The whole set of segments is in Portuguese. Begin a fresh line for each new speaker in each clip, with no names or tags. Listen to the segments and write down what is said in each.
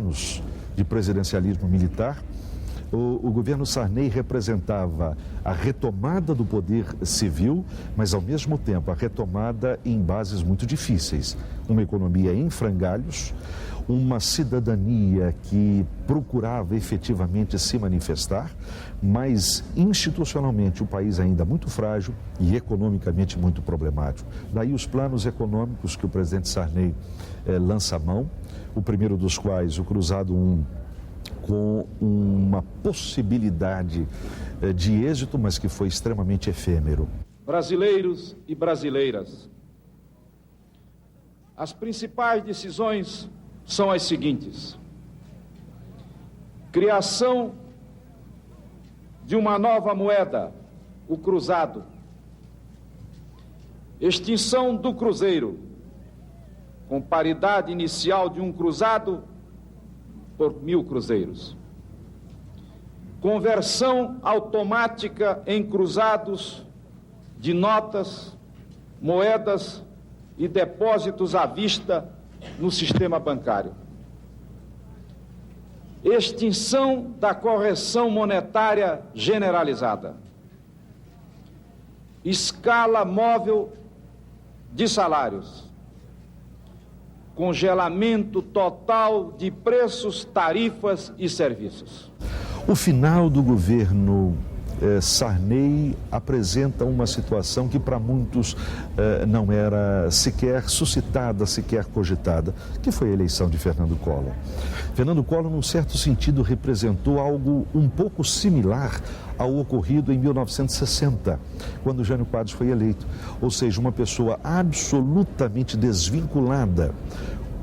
anos de presidencialismo militar, o governo Sarney representava a retomada do poder civil, mas ao mesmo tempo a retomada em bases muito difíceis. Uma economia em frangalhos, uma cidadania que procurava efetivamente se manifestar, mas institucionalmente o país ainda muito frágil e economicamente muito problemático. Daí os planos econômicos que o presidente Sarney lança a mão, o primeiro dos quais, o Cruzado 1, com uma possibilidade de êxito, mas que foi extremamente efêmero.
Brasileiros e brasileiras, as principais decisões são as seguintes: criação de uma nova moeda, o cruzado, extinção do cruzeiro, com paridade inicial de um cruzado por 1.000 cruzeiros, conversão automática em cruzados de notas, moedas e depósitos à vista no sistema bancário, extinção da correção monetária generalizada, escala móvel de salários, congelamento total de preços, tarifas e serviços.
O final do governo Sarney apresenta uma situação que para muitos não era sequer suscitada, sequer cogitada, que foi a eleição de Fernando Collor. Fernando Collor, num certo sentido, representou algo um pouco similar ao ocorrido em 1960, quando Jânio Quadros foi eleito. Ou seja, uma pessoa absolutamente desvinculada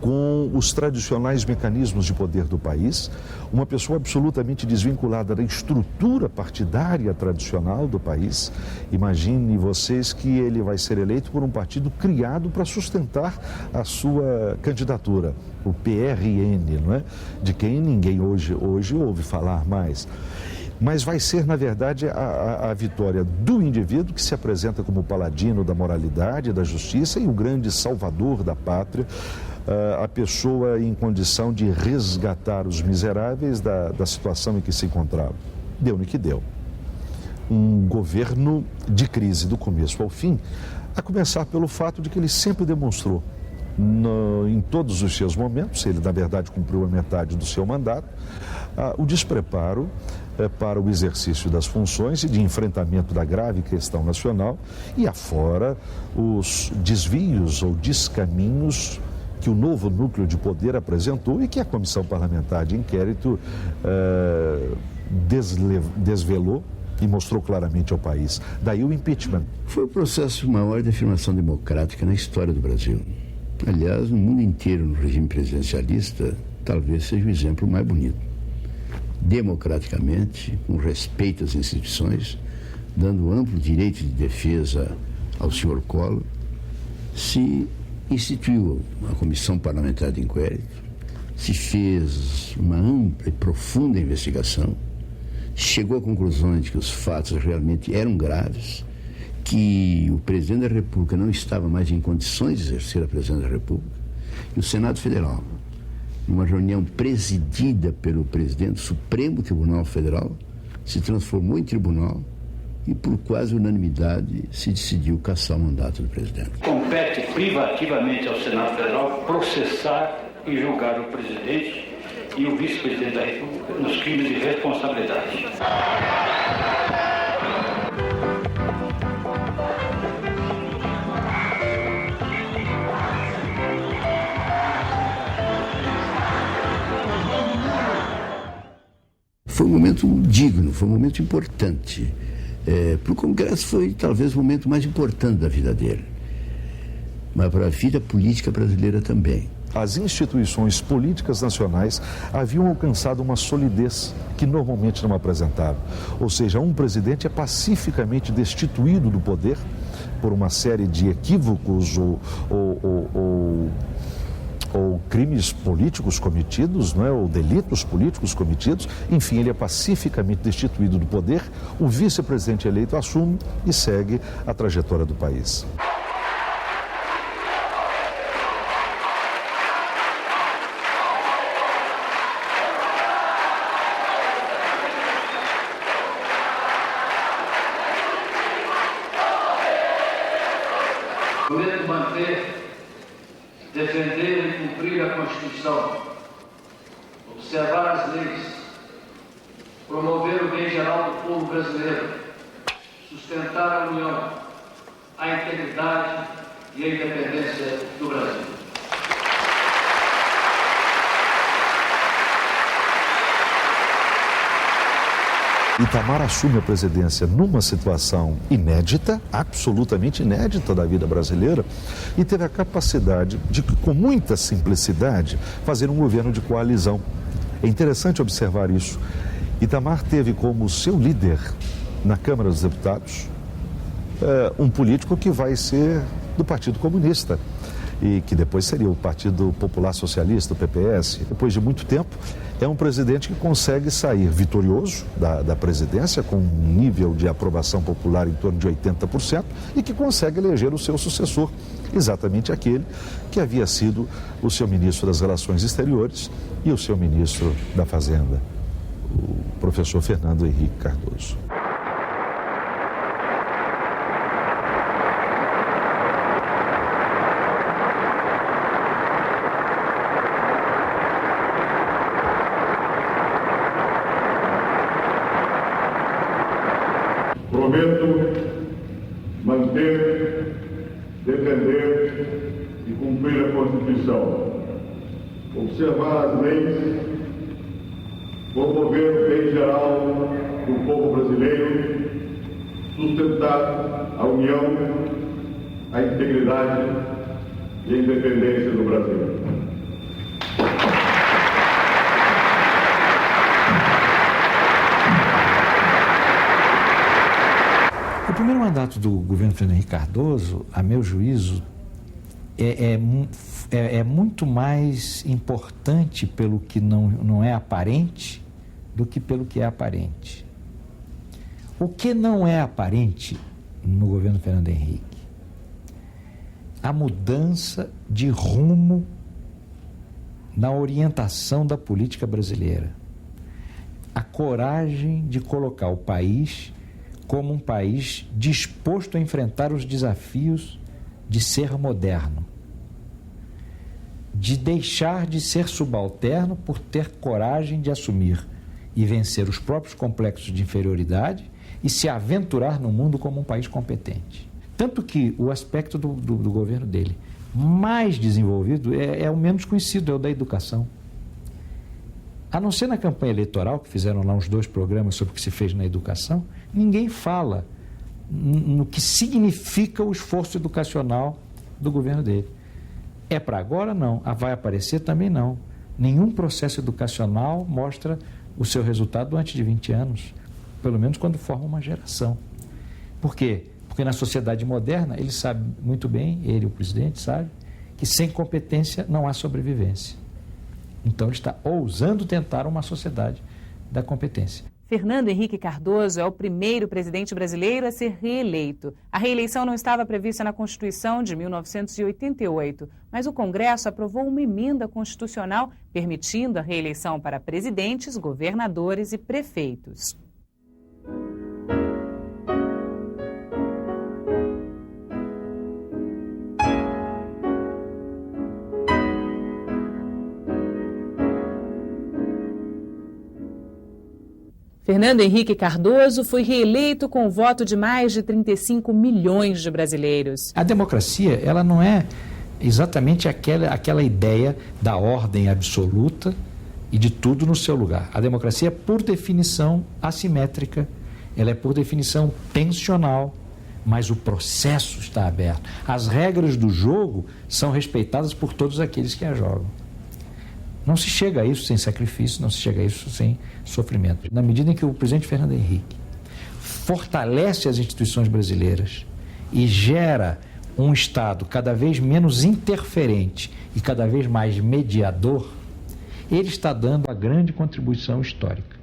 com os tradicionais mecanismos de poder do país, uma pessoa absolutamente desvinculada da estrutura partidária tradicional do país. Imagine vocês que ele vai ser eleito por um partido criado para sustentar a sua candidatura, o PRN, não é? De quem ninguém hoje ouve falar mais. Mas vai ser, na verdade, a vitória do indivíduo que se apresenta como paladino da moralidade, da justiça e o grande salvador da pátria, a pessoa em condição de resgatar os miseráveis da situação em que se encontravam. Deu no que deu. Um governo de crise do começo ao fim, a começar pelo fato de que ele sempre demonstrou, em todos os seus momentos, ele na verdade cumpriu a metade do seu mandato, o despreparo para o exercício das funções e de enfrentamento da grave questão nacional e afora os desvios ou descaminhos que o novo núcleo de poder apresentou e que a Comissão Parlamentar de Inquérito desvelou e mostrou claramente ao país. Daí o impeachment.
Foi o processo maior de afirmação democrática na história do Brasil. Aliás, no mundo inteiro, no regime presidencialista, talvez seja o exemplo mais bonito. Democraticamente, com respeito às instituições, dando amplo direito de defesa ao senhor Collor, se instituiu a Comissão Parlamentar de Inquérito, se fez uma ampla e profunda investigação, chegou a conclusões de que os fatos realmente eram graves, que o presidente da República não estava mais em condições de exercer a presidência da República, e o Senado Federal, numa reunião presidida pelo presidente do Supremo Tribunal Federal, se transformou em tribunal e por quase unanimidade se decidiu cassar o mandato do presidente.
Compete privativamente ao Senado Federal processar e julgar o presidente e o vice-presidente da República nos crimes de responsabilidade.
Foi um momento digno, foi um momento importante. Para o Congresso foi talvez o momento mais importante da vida dele, mas para a vida política brasileira também.
As instituições políticas nacionais haviam alcançado uma solidez que normalmente não apresentavam. Ou seja, um presidente é pacificamente destituído do poder por uma série de equívocos ou crimes políticos cometidos, não é? Ou delitos políticos cometidos, enfim, ele é pacificamente destituído do poder, o vice-presidente eleito assume e segue a trajetória do país.
Prometo manter, defender e cumprir a Constituição, observar as leis, promover o bem geral do povo brasileiro, sustentar a união, a integridade e a independência do Brasil.
Itamar assume a presidência numa situação inédita, absolutamente inédita da vida brasileira, e teve a capacidade de, com muita simplicidade, fazer um governo de coalizão. É interessante observar isso. Itamar teve como seu líder na Câmara dos Deputados um político que vai ser do Partido Comunista e que depois seria o Partido Popular Socialista, o PPS. Depois de muito tempo, é um presidente que consegue sair vitorioso da presidência, com um nível de aprovação popular em torno de 80%, e que consegue eleger o seu sucessor, exatamente aquele que havia sido o seu ministro das Relações Exteriores e o seu ministro da Fazenda, o professor Fernando Henrique Cardoso.
Prometo manter, defender e cumprir a Constituição, observar as leis, promover o bem geral do povo brasileiro, sustentar a união, a integridade e a independência do Brasil.
O primeiro mandato do governo Fernando Henrique Cardoso, a meu juízo, é muito mais importante pelo que não é aparente do que pelo que é aparente. O que não é aparente no governo Fernando Henrique? A mudança de rumo na orientação da política brasileira. A coragem de colocar o país como um país disposto a enfrentar os desafios de ser moderno, de deixar de ser subalterno por ter coragem de assumir e vencer os próprios complexos de inferioridade e se aventurar no mundo como um país competente. Tanto que o aspecto do governo dele mais desenvolvido é o menos conhecido, é o da educação. A não ser na campanha eleitoral, que fizeram lá uns 2 programas sobre o que se fez na educação, ninguém fala no que significa o esforço educacional do governo dele. É para agora? Não. Vai aparecer? Também não. Nenhum processo educacional mostra o seu resultado antes de 20 anos, pelo menos quando forma uma geração. Por quê? Porque na sociedade moderna, ele sabe muito bem, ele, o presidente, sabe, que sem competência não há sobrevivência. Então, ele está ousando tentar uma sociedade da competência.
Fernando Henrique Cardoso é o primeiro presidente brasileiro a ser reeleito. A reeleição não estava prevista na Constituição de 1988, mas o Congresso aprovou uma emenda constitucional permitindo a reeleição para presidentes, governadores e prefeitos. Fernando Henrique Cardoso foi reeleito com o voto de mais de 35 milhões de brasileiros.
A democracia, ela não é exatamente aquela ideia da ordem absoluta e de tudo no seu lugar. A democracia é, por definição, assimétrica, ela é, por definição, tensional, mas o processo está aberto. As regras do jogo são respeitadas por todos aqueles que a jogam. Não se chega a isso sem sacrifício, não se chega a isso sem sofrimento. Na medida em que o presidente Fernando Henrique fortalece as instituições brasileiras e gera um Estado cada vez menos interferente e cada vez mais mediador, ele está dando a grande contribuição histórica.